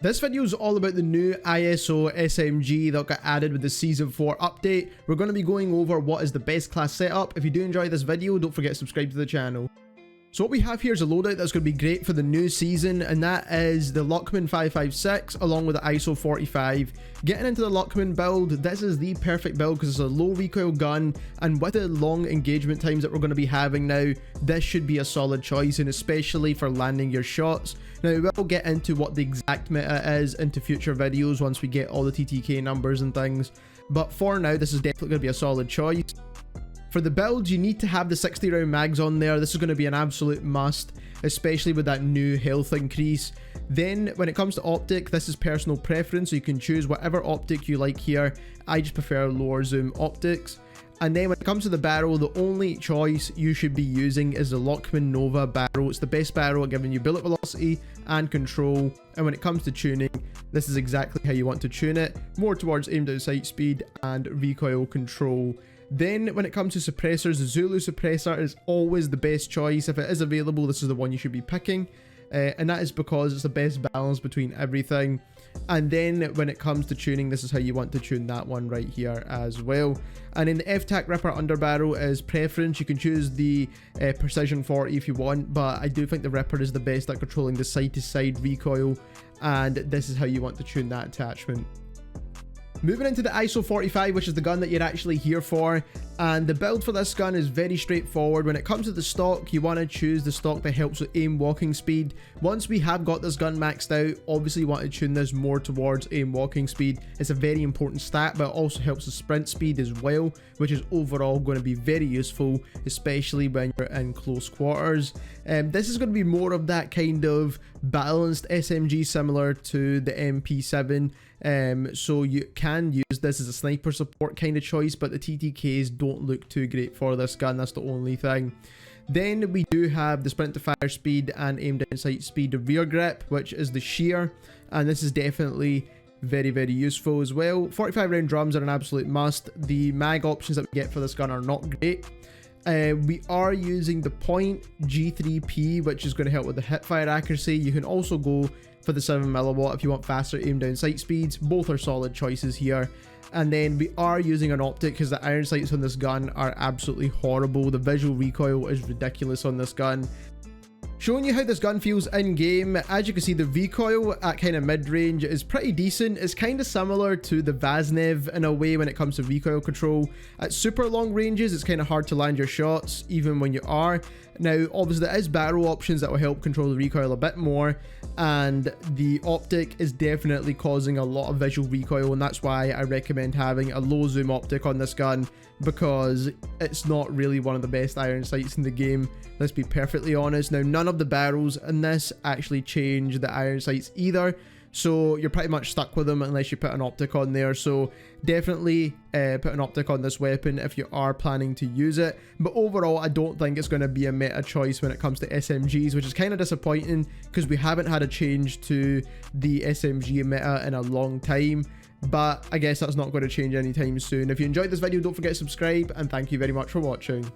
This video is all about the new ISO SMG that got added with the Season 4 update. We're going to be going over what is the best class setup. If you do enjoy this video, don't forget to subscribe to the channel. So what we have here is a loadout that's going to be great for the new season, and that is the LACHMANN 556 along with the ISO 45. Getting into the LACHMANN build, this is the perfect build because it's a low recoil gun, and with the long engagement times that we're going to be having now, this should be a solid choice, and especially for landing your shots. Now we'll get into what the exact meta is into future videos once we get all the TTK numbers and things, but for now this is definitely going to be a solid choice. For the build, you need to have the 60 round mags on there. This is going to be an absolute must, especially with that new health increase. Then when it comes to optic, this is personal preference, so you can choose whatever optic you like here. I just prefer lower zoom optics. And then when it comes to the barrel, the only choice you should be using is the LACHMANN Nova barrel. It's the best barrel at giving you bullet velocity and control. And when it comes to tuning, this is exactly how you want to tune it, more towards aim down sight speed and recoil control. Then when it comes to suppressors, the Zulu suppressor is always the best choice. If it is available, this is the one you should be picking. And that is because it's the best balance between everything. And then when it comes to tuning, this is how you want to tune that one right here as well. And in the FTAC Ripper underbarrel is preference. You can choose the Precision 40 if you want, but I do think the Ripper is the best at controlling the side to side recoil, and this is how you want to tune that attachment. Moving into the ISO 45, which is the gun that you're actually here for, and the build for this gun is very straightforward. When it comes to the stock, you want to choose the stock that helps with aim walking speed. Once we have got this gun maxed out, obviously you want to tune this more towards aim walking speed. It's a very important stat, but it also helps with sprint speed as well, which is overall going to be very useful, especially when you're in close quarters. This is going to be more of that kind of balanced SMG similar to the MP7. So you can use this as a sniper support kind of choice, but the TTKs don't look too great for this gun. That's the only thing. Then we do have the sprint to fire speed and aim down sight speed rear grip, which is the shear, and this is definitely very useful as well. 45 round drums are an absolute must. The mag options that we get for this gun are not great. We are using the point G3P, which is going to help with the hip fire accuracy. You can also go for the 7mm if you want faster aim down sight speeds. Both are solid choices here. And then we are using an optic because the iron sights on this gun are absolutely horrible. The visual recoil is ridiculous on this gun. Showing you how this gun feels in game, as you can see, the recoil at kind of mid-range is pretty decent. It's kind of similar to the Vaznev in a way when it comes to recoil control. At super long ranges, it's kind of hard to land your shots, even when you are. Now, obviously, there is barrel options that will help control the recoil a bit more, and the optic is definitely causing a lot of visual recoil, and that's why I recommend having a low zoom optic on this gun, because it's not really one of the best iron sights in the game. Let's be perfectly honest. Now, none of the barrels in this actually change the iron sights either, so you're pretty much stuck with them unless you put an optic on there. So definitely put an optic on this weapon if you are planning to use it. But overall, I don't think it's going to be a meta choice when it comes to SMGs, which is kind of disappointing because we haven't had a change to the SMG meta in a long time. But I guess that's not going to change anytime soon. If you enjoyed this video, don't forget to subscribe, and thank you very much for watching.